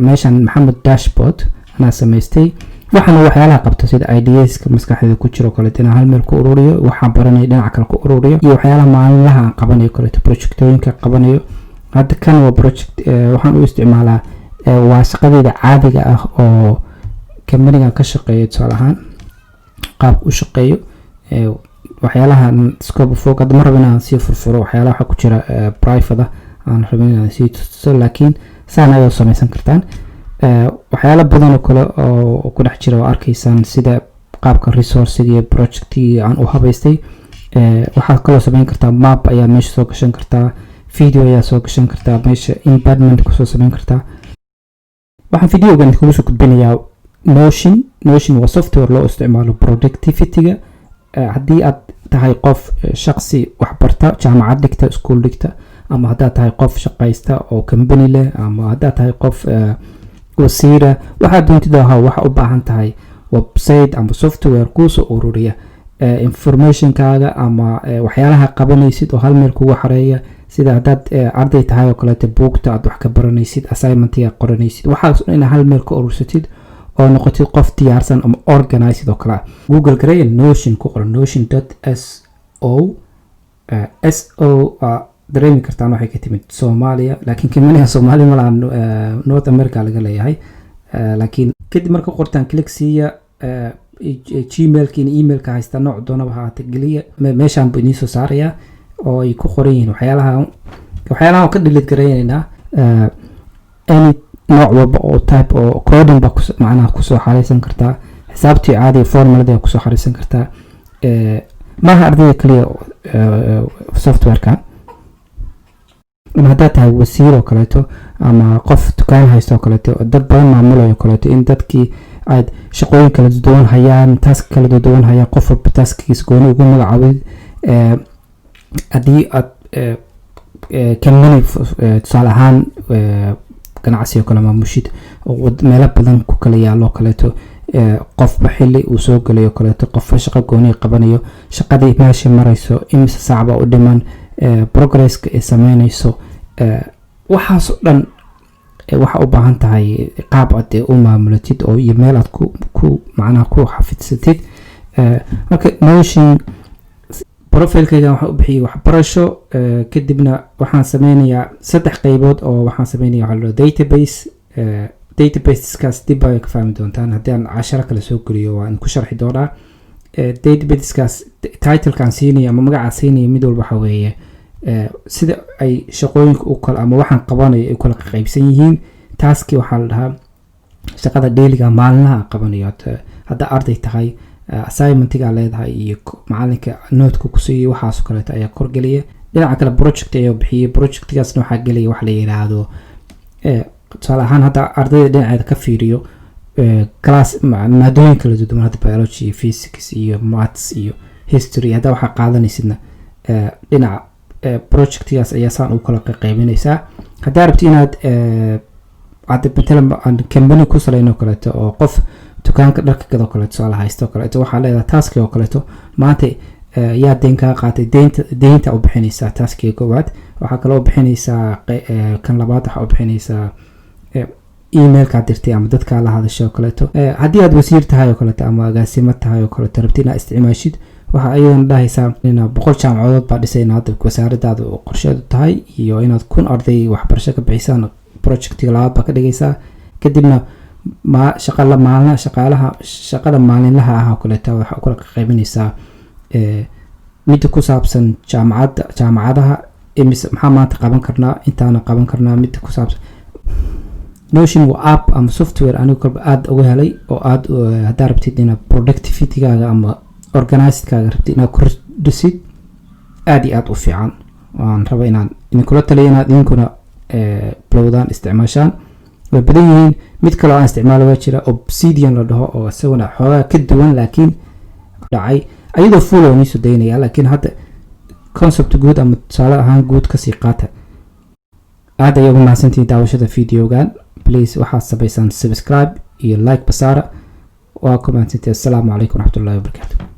meeshan maxamed dashboard ana samaystay waxaan waxyaalaha qabto sida ideas ka maskaxda ku jiro kale inaan hal meel ku ururiyo waxaan baranay dhinaca kale ku ururiyo iyo waxyaalaha maalinlaha aan qabanayo kale projectooyinka qabanayo hadda kan waa project waxaan u isticmaalaa waa shaqadayda caadiga ah oo kamaniga ka shaqeeyo tusaalahaan qaab u shaqeeyo waxyaalaha scope of work mar rabana si furfuro waxyaalaha waxa ku jira private aan rabana si tuso laakiin saan ayaa samaysan kartaan waxyaalo badan oo kale oo ku dhex jira oo arkaysan sida qaabka resource iyo project aan u habaystay waxa kale oo samayn kartaa map ayaa meesha soo gashan kartaa video ayaa soo gashan kartaa meesha embedment ku soo samayn kartaa waxaan videogan ku soo gudbinayaa Notion waa software loo isticmaalo productivity-ga haddii aad tahay qof shakhsi wax barta jaamacad dhigta school dhigta ama haddaad tahay qof shaqaysta oo company leh ama haddaad tahay qof wasiira waxaad doontid waxa u baahan tahay website ama software ku soo ururiya information-kaaga ama waxyaalaha qabanaysid oo hal meel kugu xareeya sida haddaad arday tahay oo kale buugta aad wax ka baranaysid assignment-iga qoranaysid waxaas in hal meel ka urursatid oo noqotid qof diyaarsan ama organized oo kale Google Garay Notion ku qoran notion.so dareemi kartaan waxay ka timid Soomaaliya laakiin kamaniga Soomaaliya ma lahan North America laga leeyahay laakiin kadib marka qortaan click siiya gmail-kiina email-ka haysta nooc doonaba ha tageliya meeshaan buu idin soo saaraya oo ay ku qoran yihiin waxyaalaha ka delete gareynayna any nooc walba oo type oo coding ba macnaha ku soo xareysan kartaa xisaabtii caadi formulada ku soo xareysan kartaa maaha ardayda kaliya software-ka haddaad tahay wasiir oo kaleeto ama qof dukaan haysto oo kaleeto dad badan maamulayo kaleeto in dadkii aad shaqooyin kala duwan hayaan task kala duwan hayaan qof walba taskiisa gooni ugu magacaabay haddii aad company tusaale ahaan ganacsi oo kale maamushid oo meelo badan ku kala yaalo kaleeto qofba xilli uu soo galayo kaleeto qof shaqo gooni qabanayo shaqadii meesha marayso imisa saacba u dhiman progress-ka ay sameynayso waxaas oo dhan waxa u baahan tahay qaab aad u maamulatid oo iyo meel aad ku macnaha ku xafidsatid marka Notion profile-kayga waxa u bixiyay waxbarasho kadibna waxaan sameynayaa 3 qaybood oo waxaan sameynayaa database-kaas dib ay ka fahmi doontaan haddii aan 10 kale soo geliyo waan ku sharxi doonaa database-kaas title-kan siinaya ama magaca siinaya mid walba waxa weeye sida ay shaqooyinka u kala ama waxaan qabanayo ay kala qaybsan yihiin taski waxa la dhahaa shaqada daily-ga maalinlaha qabanayo hadda arday tahay assignment-iga leedahay iyo macalinka note-ku ku siiyay waxaas kale ayaa korgeliya dhinaca kale project ayaa bixiyay project-gaasna waxa galay wax la yiraahdo tusaale ahaan hadda ardayda dhinaceeda ka fiiriyo class maadooyin kala duwan hadda biology physics iyo maths iyo history hadda waxa qaadanaysidna dhinaca project-gaas ayaa saan u kala qaybinaysaa hadda rabti inaad aad matalan company ku salayno kaleeto oo qof dukaanka dharka gado kaleeto soo haysto kaleeto waxa leedahay task oo kaleeto maanta yaa deyn ka qaatay deynta u bixinaysaa taskiga koowaad waxa kale oo bixinaysaa kan labaad waxa u bixinaysaa email-ka dirtay ama dadka la hadasho kaleeto haddii aad wasiir tahay oo kaleeto ama agaasimo tahay oo kaleeto rabti inaad isticmaashid waxa aydan dhahaysaa inaad 100 jaamacadood baa dhisay inaad wasaaradaada qorsheedu tahay iyo inaad 1000 arday waxbarasho ka bixisaan project-ka labaad ba ka dhigaysaa kadibna shaqada maalinlaha ah oo kaleeto waxa kala qaybinaysaa mid ku saabsan jaamacadaha maxaa maanta qaban karnaa intaana qaban karnaa mid ku saabsan Notion waa app ama software anigu kalba aad uga helay oo aad hadda rabtid inaad productivity-gaaga ama organized-kaaga rabtid inaad ku dhisid aad iyo aad u fiican waan rabaa inaan idinkula taliyo inaad idinkuna bilowdaan isticmaashaan way badan yihiin mid kale oo aan isticmaalo waa jira Obsidian la dhaho oo isaguna xoogaa ka duwan laakiin dhacay ayadoo full oo niso daynaya laakiin hadda concept guud ama tusaale ahaan guud ka sii qaata aad ayagu mahadsantihiin daawashada videogan please waxaad sabaysan subscribe iyo like basaara waa comment. Assalamu alaykum warahmatullahi wabarakatuh.